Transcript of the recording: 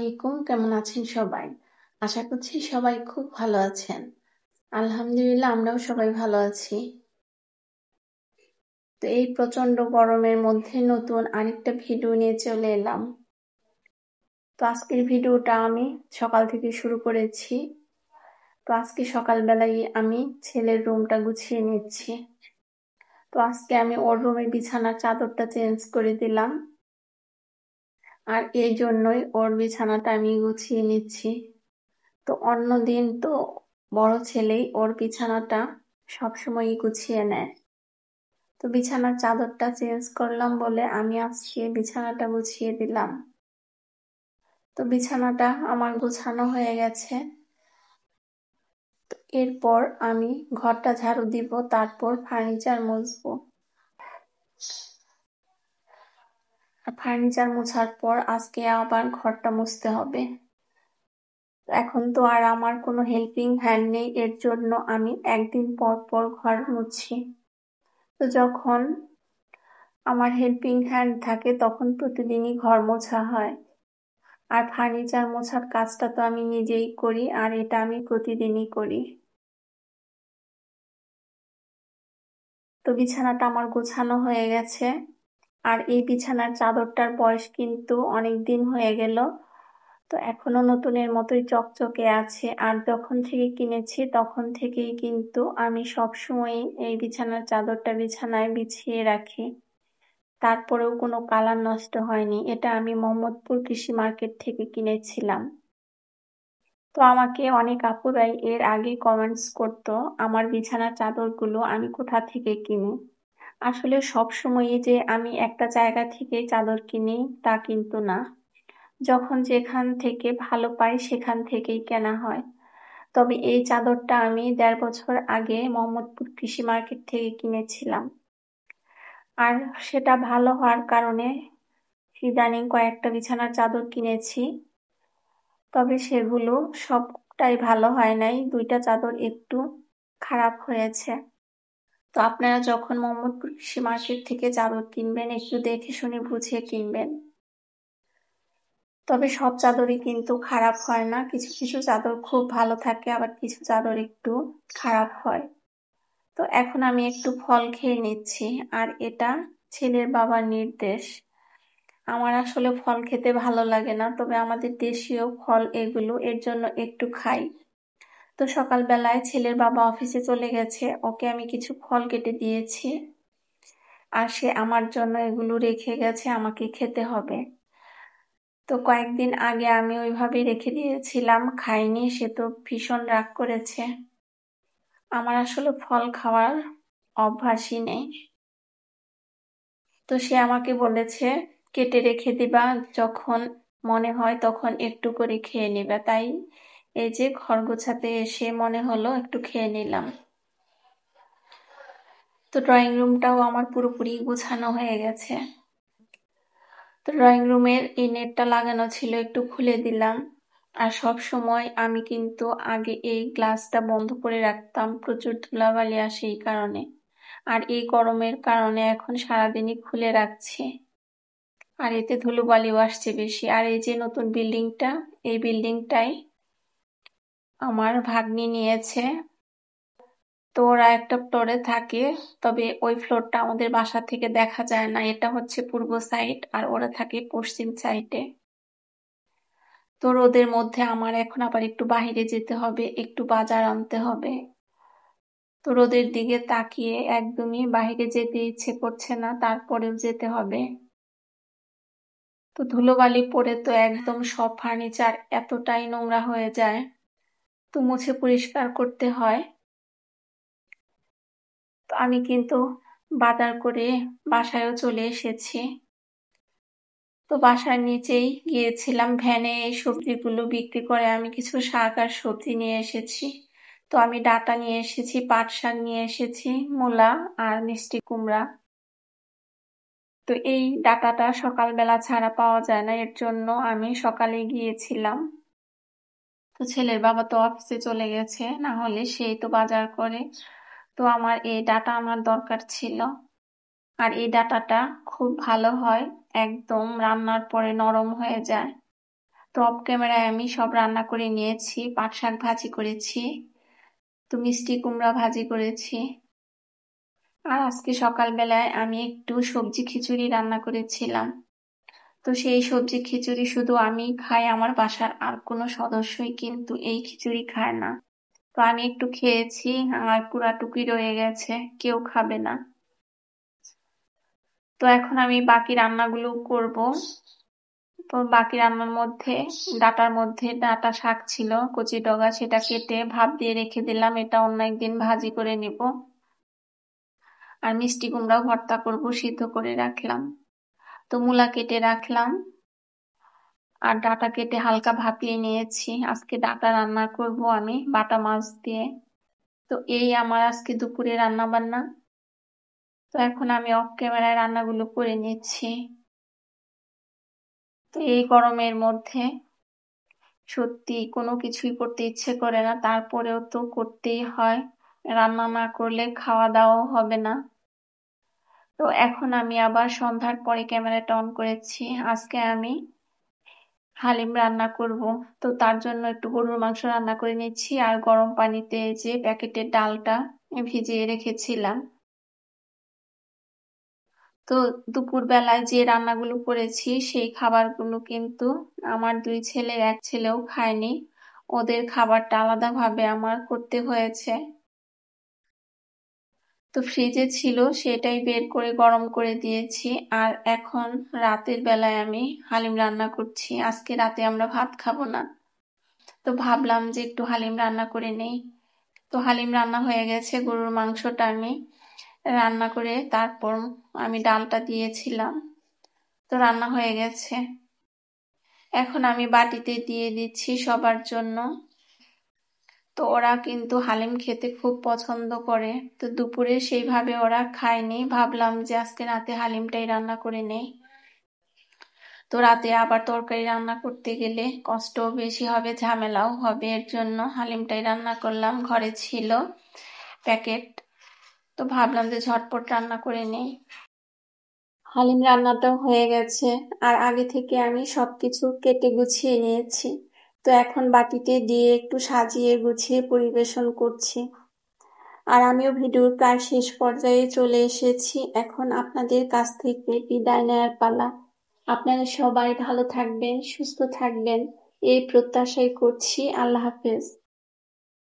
আলাইকুম, কেমন আছেন সবাই? আশা করছি সবাই খুব ভালো আছেন। আলহামদুলিল্লাহ, আমরাও সবাই ভালো আছি। তো এই প্রচন্ড গরমের মধ্যে নতুন আরেকটা ভিডিও নিয়ে চলে এলাম। তো আজকের ভিডিওটা আমি সকাল থেকে শুরু করেছি। তো আজকে সকালবেলায় আমি ছেলের রুমটা গুছিয়ে নিচ্ছি। তো আজকে আমি ওর রুমের বিছানার চাদরটা চেঞ্জ করে দিলাম, আর এই জন্যই ওর বিছানাটা আমি গুছিয়ে নিচ্ছি। তো অন্যদিন তো বড় ছেলেই ওর বিছানাটা সবসময়ই গুছিয়ে নেয়। তো বিছানার চাদরটা চেঞ্জ করলাম বলে আমি আজকে বিছানাটা গুছিয়ে দিলাম। তো বিছানাটা আমার গোছানো হয়ে গেছে। তো এরপর আমি ঘরটা ঝাড়ু দিব, তারপর ফার্নিচার মুছবো। আর ফার্নিচার মোছার পর আজকে আবার ঘরটা মুছতে হবে। এখন তো আর আমার কোনো হেল্পিং হ্যান্ড নেই, এর জন্য আমি একদিন পর পর ঘর মুছি। তো যখন আমার হেল্পিং হ্যান্ড থাকে তখন প্রতিদিনই ঘর মোছা হয়। আর ফার্নিচার মোছার কাজটা তো আমি নিজেই করি, আর এটা আমি প্রতিদিনই করি। তো বিছানাটা আমার গোছানো হয়ে গেছে। আর এই বিছানার চাদরটার বয়স কিন্তু অনেক দিন হয়ে গেল। তো এখনো নতুনের মতোই চকচকে আছে। আর যখন থেকে কিনেছি তখন থেকেই কিন্তু আমি সবসময় এই বিছানার চাদরটা বিছানায় বিছিয়ে রাখি। তারপরেও কোনো কালার নষ্ট হয়নি। এটা আমি মোহাম্মদপুর কৃষি মার্কেট থেকে কিনেছিলাম। তো আমাকে অনেক আপুরাই এর আগে কমেন্টস করতো আমার বিছানার চাদরগুলো আমি কোথা থেকে কিনি। আসলে সব সময়ই যে আমি একটা জায়গা থেকে চাদর কিনি তা কিন্তু না। যখন যেখান থেকে ভালো পাই সেখান থেকেই কেনা হয়। তবে এই চাদরটা আমি 1.5 বছর আগে মোহাম্মদপুর কৃষি মার্কেট থেকে কিনেছিলাম। আর সেটা ভালো হওয়ার কারণে ইদানিং কয়েকটা বিছানার চাদর কিনেছি। তবে সেগুলো সবটাই ভালো হয় নাই, 2টা চাদর একটু খারাপ হয়েছে। তো আপনারা যখন মোহাম্মদপুর কৃষি মার্কেট থেকে চাদর কিনবেন একটু দেখে শুনে বুঝে কিনবেন। তবে সব চাদরই কিন্তু খারাপ হয় না, কিছু কিছু চাদর খুব ভালো থাকে, আবার কিছু চাদর একটু খারাপ হয়। তো এখন আমি একটু ফল খেয়ে নিচ্ছি, আর এটা ছেলের বাবার নির্দেশ। আমার আসলে ফল খেতে ভালো লাগে না, তবে আমাদের দেশীয় ফল এগুলো, এর জন্য একটু খাই। তো সকালবেলায় ছেলের বাবা অফিসে চলে গেছে, ওকে আমি কিছু ফল কেটে দিয়েছি, আর সে আমার জন্য এগুলো রেখে গেছে, আমাকে খেতে হবে। তো কয়েকদিন আগে আমি ওইভাবেই রেখে দিয়েছিলাম, খাইনি, সে তো ভীষণ রাগ করেছে। আমার আসলে ফল খাওয়ার অভ্যাসই নেই। তো সে আমাকে বলেছে কেটে রেখে দিবা, যখন মনে হয় তখন একটু করে খেয়ে নিবা। তাই এই যে ঘর গোছাতে এসে মনে হলো একটু খেয়ে নিলাম। তো ড্রয়িং রুমটাও আমার পুরোপুরি গোছানো হয়ে গেছে। তো ড্রয়িং রুমের এই নেটটা লাগানো ছিল, একটু খুলে দিলাম। আর সব সময় আমি কিন্তু আগে এই গ্লাসটা বন্ধ করে রাখতাম, প্রচুর ধুলাবালি আসে এই কারণে। আর এই গরমের কারণে এখন সারাদিনই খুলে রাখছি, আর এতে ধুলোবালিও আসছে বেশি। আর এই যে নতুন বিল্ডিংটা, এই বিল্ডিংটাই আমার ভাগ্নি নিয়েছে। তো ওরা একটা ফ্লোরে থাকে, তবে ওই ফ্লোরটা আমাদের বাসা থেকে দেখা যায় না। এটা হচ্ছে পূর্ব সাইড আর ওরা থাকে পশ্চিম সাইডে। তো রোদের মধ্যে আমার এখন আবার একটু বাইরে যেতে হবে, একটু বাজার আনতে হবে। তো রোদের দিকে তাকিয়ে একদমই বাইরে যেতে ইচ্ছে করছে না, তারপরেও যেতে হবে। তো ধুলোবালি পড়ে তো একদম সব ফার্নিচার এতটাই নোংরা হয়ে যায়, তো মুছে পরিষ্কার করতে হয়। তো আমি কিন্তু বাজার করে বাসায়ও চলে এসেছি। তো বাসার নিচেই গিয়েছিলাম, ভ্যানে এই সবজিগুলো বিক্রি করে আমি কিছু শাক আর সবজি নিয়ে এসেছি। তো আমি ডাঁটা নিয়ে এসেছি, পাট শাক নিয়ে এসেছি, মূলা আর মিষ্টি কুমড়া। তো এই ডাঁটাটা সকালবেলা ছাড়া পাওয়া যায় না, এর জন্য আমি সকালে গিয়েছিলাম। তো ছেলের বাবা তো অফিসে চলে গেছে, না হলে সেই তো বাজার করে। তো আমার এই ডাঁটা আমার দরকার ছিল। আর এই ডাঁটাটা খুব ভালো হয়, একদম রান্নার পরে নরম হয়ে যায়। তো অফ ক্যামেরায় আমি সব রান্না করে নিয়েছি। পাট শাক ভাজি করেছি, তো মিষ্টি কুমড়া ভাজি করেছি। আর আজকে সকালবেলায় আমি একটু সবজি খিচুড়ি রান্না করেছিলাম। তো সেই সবজি খিচুড়ি শুধু আমি খাই, আমার বাসার আর কোনো সদস্যই কিন্তু এই খিচুড়ি খায় না। তো আমি একটু খেয়েছি, আর পুরাটুকুই রয়ে গেছে, কেউ খাবে না। তো এখন আমি বাকি রান্নাগুলো করব। তো বাকি রান্নার মধ্যে ডাটা শাক ছিল কচি ডগা, সেটা কেটে ভাপ দিয়ে রেখে দিলাম, এটা অন্য একদিন ভাজি করে নিব। আর মিষ্টি কুমড়াও ভর্তা করব, সিদ্ধ করে রাখলাম। তো মূলা কেটে রাখলাম, আর ডাটা কেটে হালকা ভাপিয়ে নিয়েছি। আজকে ডাটা রান্না করব আমি বাটা মাছ দিয়ে। তো এই আমার আজকে দুপুরে রান্না বান্না। তো এখন আমি অফ ক্যামেরায় রান্নাগুলো করে নিচ্ছি। তো এই গরমের মধ্যে সত্যি কোনো কিছুই করতে ইচ্ছে করে না, তারপরেও তো করতেই হয়, রান্না না করলে খাওয়া দাওয়াও হবে না। তো এখন আমি আবার সন্ধ্যার পরে ক্যামেরাটা অন করেছি। আজকে আমি হালিম রান্না করব। তো তার জন্য একটু গরুর মাংস রান্না করে নিচ্ছি, আর গরম পানিতে যে প্যাকেটের ডালটা ভিজিয়ে রেখেছিলাম। তো দুপুর বেলায় যে রান্নাগুলো করেছি সেই খাবারগুলো কিন্তু আমার দুই ছেলের এক ছেলেও খায়নি, ওদের খাবারটা আলাদাভাবে আমার করতে হয়েছে। তো ফ্রিজে ছিল, সেটাই বের করে গরম করে দিয়েছি। আর এখন রাতের বেলায় আমি হালিম রান্না করছি। আজকে রাতে আমরা ভাত খাবো না, তো ভাবলাম যে একটু হালিম রান্না করে নেই। তো হালিম রান্না হয়ে গেছে, গরুর মাংসটা আমি রান্না করে তারপর আমি ডালটা দিয়েছিলাম। তো রান্না হয়ে গেছে, এখন আমি বাটিতে দিয়ে দিচ্ছি সবার জন্য। তো ওরা কিন্তু হালিম খেতে খুব পছন্দ করে, তো দুপুরে সেইভাবে ওরা খায়নি, ভাবলাম যে আজকে রাতে হালিমটাই রান্না করে নেই। তো রাতে আবার তরকারি রান্না করতে গেলে কষ্টও বেশি হবে, ঝামেলাও হবে, এর জন্য হালিমটাই রান্না করলাম। ঘরে ছিল প্যাকেট, তো ভাবলাম যে ঝটপট রান্না করে নেই। হালিম রান্নাটাও হয়ে গেছে, আর আগে থেকে আমি সবকিছু কেটে গুছিয়ে নিয়েছি। তো এখন বাটিতে দিয়ে একটু সাজিয়ে গুছিয়ে পরিবেশন করছি। আর আমিও ভিডিওর প্রায় শেষ পর্যায়ে চলে এসেছি, এখন আপনাদের কাছ থেকে বিদায় নেওয়ার পালা। আপনারা সবাই ভালো থাকবেন, সুস্থ থাকবেন, এই প্রত্যাশাই করছি। আল্লাহ হাফেজ।